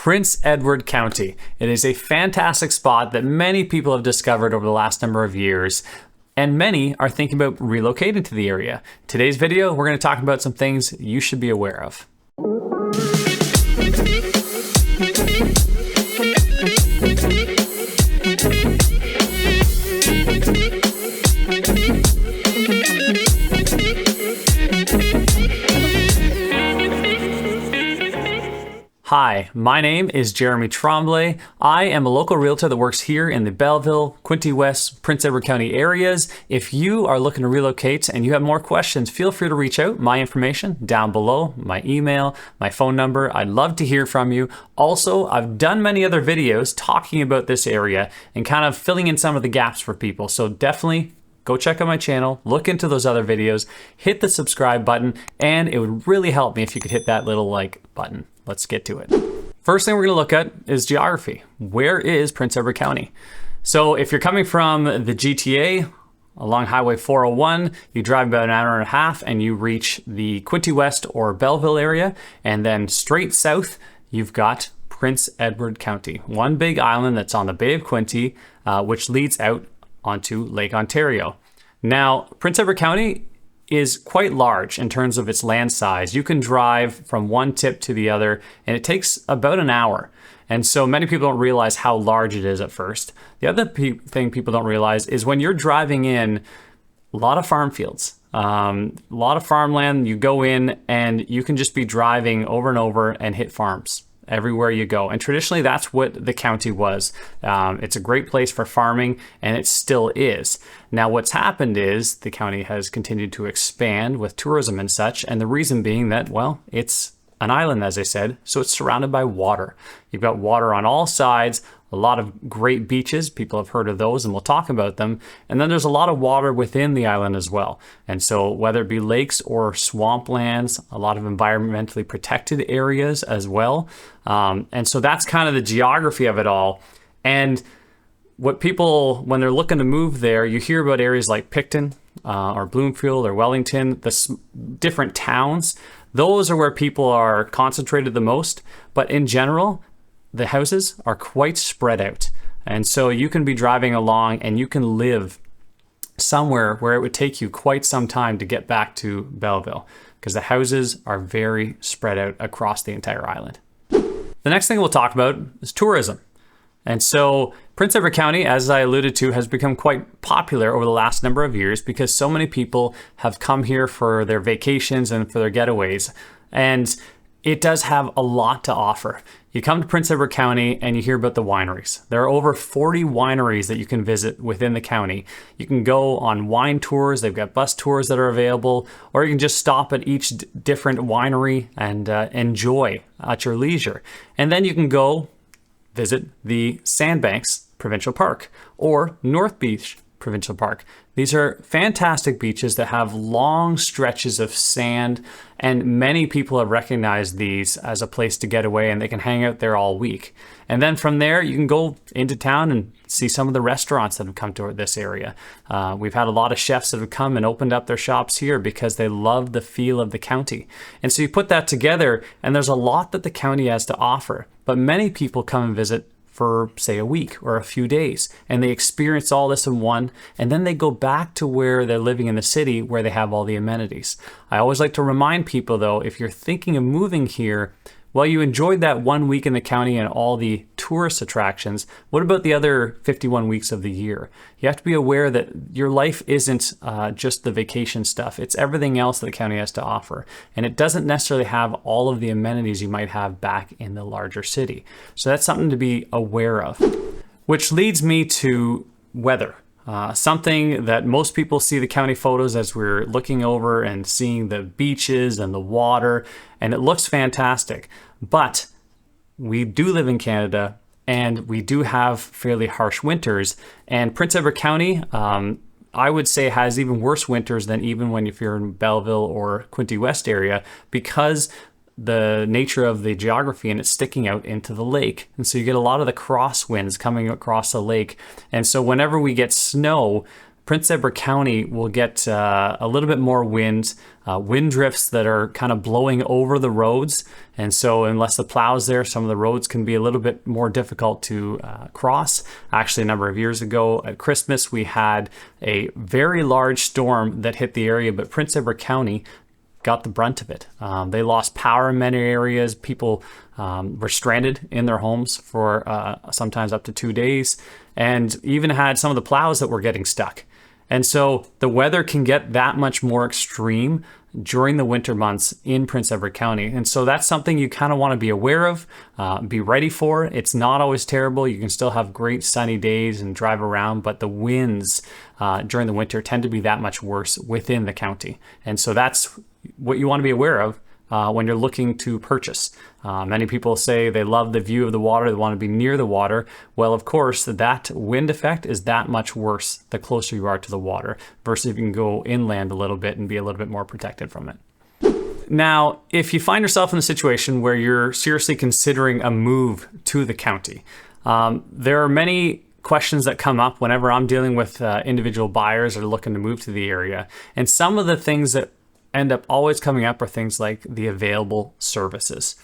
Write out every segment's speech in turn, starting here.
Prince Edward County. It is a fantastic spot that many people have discovered over the last number of years, and many are thinking about relocating to the area. Today's video, we're going to talk about some things you should be aware of. Hi, my name is Jeremy Tremblay. I am a local realtor that works here in the Belleville, Quinte West, Prince Edward County areas. If you are looking to relocate and you have more questions, feel free to reach out. My information down below, my email, my phone number. I'd love to hear from you. Also, I've done many other videos talking about this area and kind of filling in some of the gaps for people. So definitely go check out my channel, look into those other videos, hit the subscribe button, and it would really help me if you could hit that little like button. Let's get to it. First thing we're gonna look at is geography. Where is Prince Edward County? So if you're coming from the GTA along Highway 401, you drive about an hour and a half and you reach the Quinte West or Belleville area, and then straight south, you've got Prince Edward County, one big island that's on the Bay of Quinte, which leads out onto Lake Ontario. Now, Prince Edward County is quite large in terms of its land size. You can drive from one tip to the other, and it takes about an hour. And so many people don't realize how large it is at first. The other thing people don't realize is when you're driving in, a lot of farm fields, a lot of farmland. You go in and you can just be driving over and over and hit farms everywhere you go. And traditionally, that's what the county was. It's a great place for farming, and it still is. Now, what's happened is the county has continued to expand with tourism and such, and the reason being that, well, it's an island, as I said, so it's surrounded by water. You've got water on all sides, a lot of great beaches. People have heard of those, and we'll talk about them. And then there's a lot of water within the island as well. And so whether it be lakes or swamplands, a lot of environmentally protected areas as well. And so that's kind of the geography of it all. And what people, when they're looking to move there, you hear about areas like Picton or Bloomfield or Wellington, the different towns. Those are where people are concentrated the most. But in general, the houses are quite spread out. And so you can be driving along and you can live somewhere where it would take you quite some time to get back to Belleville, because the houses are very spread out across the entire island. The next thing we'll talk about is tourism. And so Prince Edward County, as I alluded to, has become quite popular over the last number of years because so many people have come here for their vacations and for their getaways. And it does have a lot to offer. You come to Prince Edward County and you hear about the wineries. There are over 40 wineries that you can visit within the county. You can go on wine tours. They've got bus tours that are available, or you can just stop at each different winery and enjoy at your leisure. And then you can go visit the Sandbanks Provincial Park or North Beach Provincial Park. These are fantastic beaches that have long stretches of sand, and many people have recognized these as a place to get away, and they can hang out there all week. And then from there, you can go into town and see some of the restaurants that have come to this area. We've had a lot of chefs that have come and opened up their shops here because they love the feel of the county. And so you put that together, and there's a lot that the county has to offer. But many people come and visit for, say, a week or a few days, and they experience all this in one, and then they go back to where they're living in the city where they have all the amenities. I always like to remind people, though, if you're thinking of moving here, well, you enjoyed that 1 week in the county and all the tourist attractions. What about the other 51 weeks of the year? You have to be aware that your life isn't just the vacation stuff. It's everything else that the county has to offer. And it doesn't necessarily have all of the amenities you might have back in the larger city. So that's something to be aware of. Which leads me to weather. Something that most people see the county photos as we're looking over and seeing the beaches and the water, and it looks fantastic. But we do live in Canada, and we do have fairly harsh winters. And Prince Edward County, I would say, has even worse winters than even if you're in Belleville or Quinte West area, because the nature of the geography and it's sticking out into the lake. And so you get a lot of the crosswinds coming across the lake. And so whenever we get snow, Prince Edward County will get a little bit more wind drifts that are kind of blowing over the roads. And so unless the plow's there, some of the roads can be a little bit more difficult to cross. Actually, a number of years ago at Christmas, we had a very large storm that hit the area, but Prince Edward County got the brunt of it. They lost power in many areas. People were stranded in their homes for sometimes up to 2 days, and even had some of the plows that were getting stuck. And so the weather can get that much more extreme during the winter months in Prince Edward County. And so that's something you kind of want to be aware of, be ready for. It's not always terrible. You can still have great sunny days and drive around, but the winds during the winter tend to be that much worse within the county. And so that's what you want to be aware of when you're looking to purchase. Many people say they love the view of the water, they want to be near the water. Well, of course, that wind effect is that much worse the closer you are to the water versus if you can go inland a little bit and be a little bit more protected from it. Now, if you find yourself in a situation where you're seriously considering a move to the county, there are many questions that come up whenever I'm dealing with individual buyers or looking to move to the area. And some of the things that end up always coming up are things like the available services.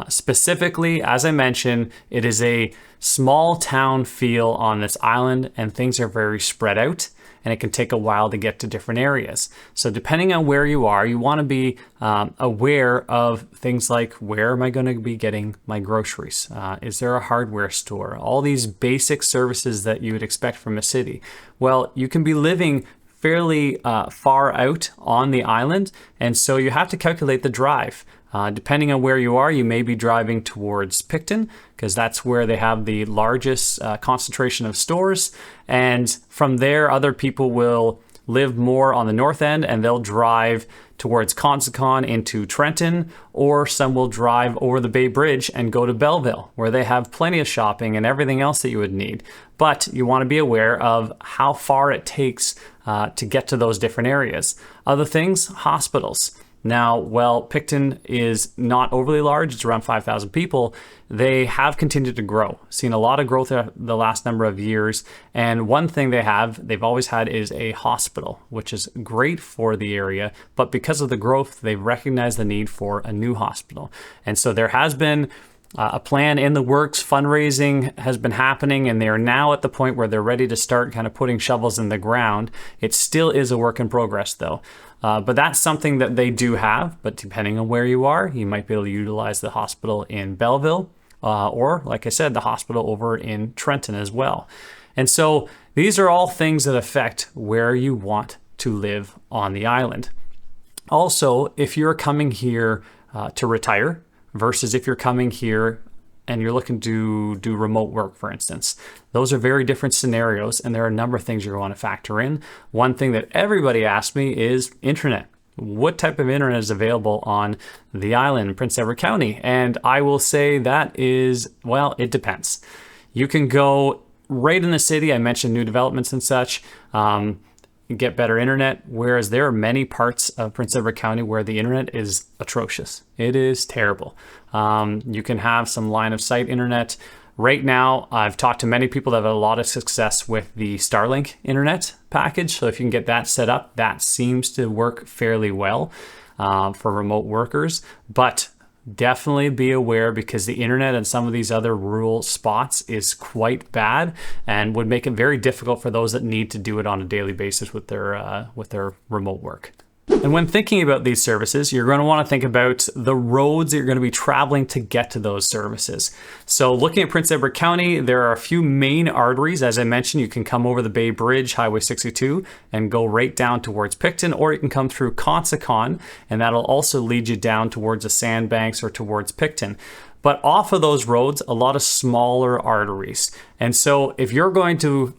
Specifically, as I mentioned, it is a small town feel on this island and things are very spread out, and it can take a while to get to different areas. So depending on where you are, you want to be aware of things like, where am I going to be getting my groceries? Is there a hardware store? All these basic services that you would expect from a city. Well, you can be living fairly far out on the island, and so you have to calculate the drive. Depending on where you are, you may be driving towards Picton because that's where they have the largest concentration of stores, and from there other people will live more on the north end and they'll drive towards Consicon into Trenton, or some will drive over the Bay Bridge and go to Belleville where they have plenty of shopping and everything else that you would need. But you want to be aware of how far it takes to get to those different areas. Other things, hospitals. Now, while Picton is not overly large, it's around 5,000 people, they have continued to grow. Seen a lot of growth the last number of years. And one thing they've always had is a hospital, which is great for the area. But because of the growth, they've recognized the need for a new hospital. And so there has been a plan in the works, fundraising has been happening, and they are now at the point where they're ready to start kind of putting shovels in the ground. It still is a work in progress though. But that's something that they do have, but depending on where you are, you might be able to utilize the hospital in Belleville, or like I said, the hospital over in Trenton as well. And so these are all things that affect where you want to live on the island. Also, if you're coming here to retire versus if you're coming here and you're looking to do remote work, for instance. Those are very different scenarios, and there are a number of things you're going to factor in. One thing that everybody asks me is internet. What type of internet is available on the island in Prince Edward County? And I will say that is, well, it depends. You can go right in the city. I mentioned new developments and such. Get better internet, whereas there are many parts of Prince Edward County where the internet is atrocious. It is terrible. You can have some line of sight internet. Right now, I've talked to many people that have had a lot of success with the Stirling internet package. So if you can get that set up, that seems to work fairly well for remote workers. But definitely be aware, because the internet in some of these other rural spots is quite bad and would make it very difficult for those that need to do it on a daily basis with their remote work. And when thinking about these services, you're going to want to think about the roads that you're going to be traveling to get to those services. So looking at Prince Edward County, there are a few main arteries. As I mentioned, you can come over the Bay Bridge, Highway 62, and go right down towards Picton, or you can come through Consicon, and that'll also lead you down towards the Sandbanks or towards Picton. But off of those roads, a lot of smaller arteries. And so if you're going to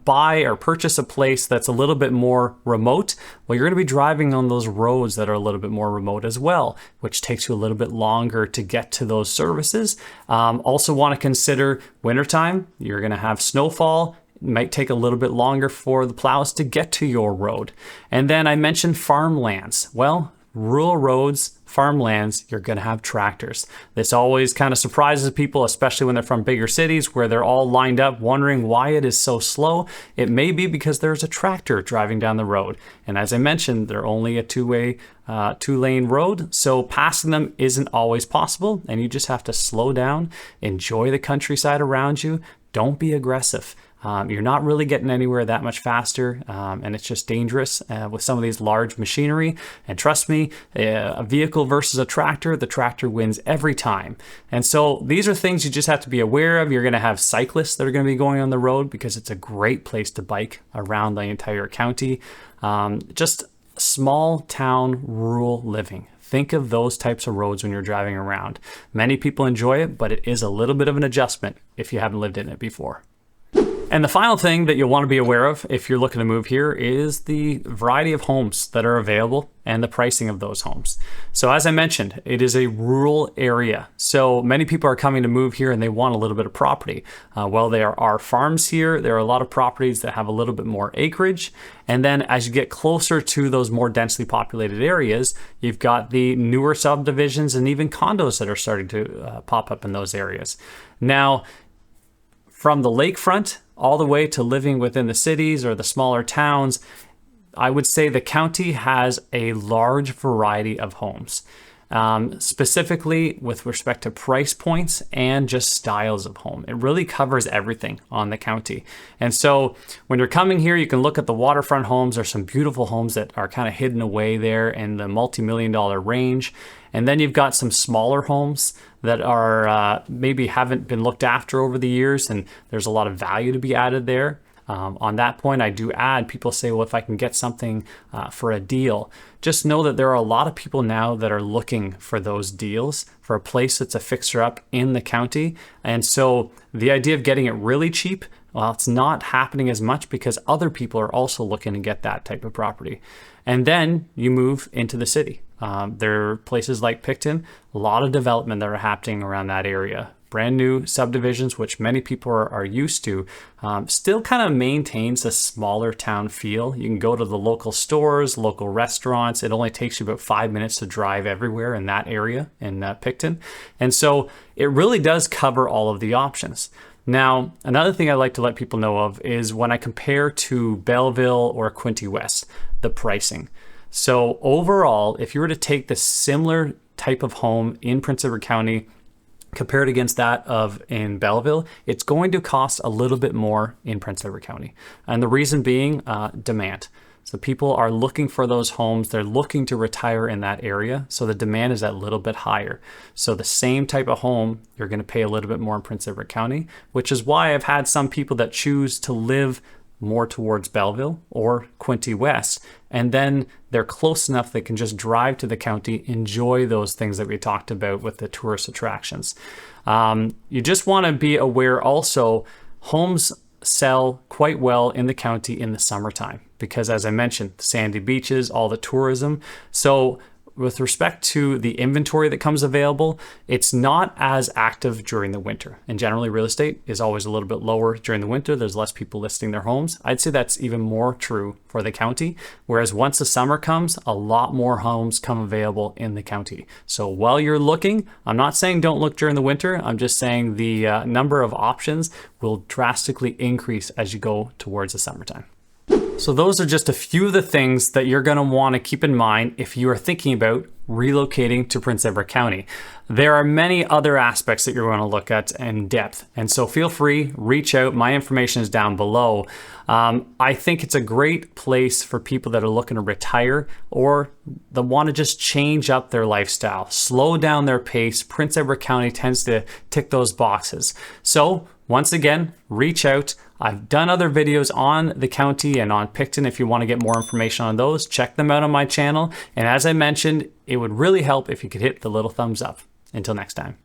buy or purchase a place that's a little bit more remote, well, you're going to be driving on those roads that are a little bit more remote as well, which takes you a little bit longer to get to those services. Also want to consider wintertime. You're going to have snowfall. It might take a little bit longer for the plows to get to your road. And then I mentioned farmlands. Well, rural roads, farmlands, you're going to have tractors. This always kind of surprises people, especially when they're from bigger cities where they're all lined up wondering why it is so slow. It may be because there's a tractor driving down the road. And as I mentioned, they're only a two-lane road, so passing them isn't always possible, and you just have to slow down, enjoy the countryside around you. Don't be aggressive. You're not really getting anywhere that much faster, and it's just dangerous with some of these large machinery. And trust me, a vehicle versus a tractor, the tractor wins every time. And so these are things you just have to be aware of. You're going to have cyclists that are going to be going on the road because it's a great place to bike around the entire county. Just small town rural living. Think of those types of roads when you're driving around. Many people enjoy it, but it is a little bit of an adjustment if you haven't lived in it before. And the final thing that you'll want to be aware of if you're looking to move here is the variety of homes that are available and the pricing of those homes. So as I mentioned, it is a rural area. So many people are coming to move here and they want a little bit of property. Well, there are farms here. There are a lot of properties that have a little bit more acreage. And then as you get closer to those more densely populated areas, you've got the newer subdivisions and even condos that are starting to pop up in those areas. Now, from the lakefront all the way to living within the cities or the smaller towns, I would say the county has a large variety of homes, specifically with respect to price points and just styles of home. It really covers everything on the county. And so when you're coming here, you can look at the waterfront homes. There's some beautiful homes that are kind of hidden away there in the multi-million-dollar range. And then you've got some smaller homes that are maybe haven't been looked after over the years, and there's a lot of value to be added there. On that point, I do add, people say, well, if I can get something for a deal, just know that there are a lot of people now that are looking for those deals for a place that's a fixer-up in the county. And so the idea of getting it really cheap, well, it's not happening as much because other people are also looking to get that type of property. And then you move into the city. There are places like Picton, a lot of development that are happening around that area. Brand new subdivisions, which many people are used to, still kind of maintains a smaller town feel. You can go to the local stores, local restaurants. It only takes you about 5 minutes to drive everywhere in that area in Picton. And so it really does cover all of the options. Now, another thing I like to let people know of is when I compare to Belleville or Quinte West, the pricing. So overall, if you were to take the similar type of home in Prince Edward County, compared against that of in Belleville, it's going to cost a little bit more in Prince Edward County. And the reason being demand. So people are looking for those homes. They're looking to retire in that area. So the demand is that little bit higher. So the same type of home, you're going to pay a little bit more in Prince Edward County, which is why I've had some people that choose to live more towards Belleville or Quinte West, and then they're close enough they can just drive to the county, enjoy those things that we talked about with the tourist attractions. You just want to be aware also, homes sell quite well in the county in the summertime because, as I mentioned, sandy beaches, all the tourism. So with respect to the inventory that comes available, it's not as active during the winter. And generally, real estate is always a little bit lower during the winter. There's less people listing their homes. I'd say that's even more true for the county. Whereas once the summer comes, a lot more homes come available in the county. So while you're looking, I'm not saying don't look during the winter. I'm just saying the number of options will drastically increase as you go towards the summertime. So those are just a few of the things that you're going to want to keep in mind if you are thinking about relocating to Prince Edward County. There are many other aspects that you're going to look at in depth. And so feel free, reach out. My information is down below. I think it's a great place for people that are looking to retire or that want to just change up their lifestyle, slow down their pace. Prince Edward County tends to tick those boxes. So once again, reach out. I've done other videos on the county and on Picton. If you want to get more information on those, check them out on my channel. And as I mentioned, it would really help if you could hit the little thumbs up. Until next time.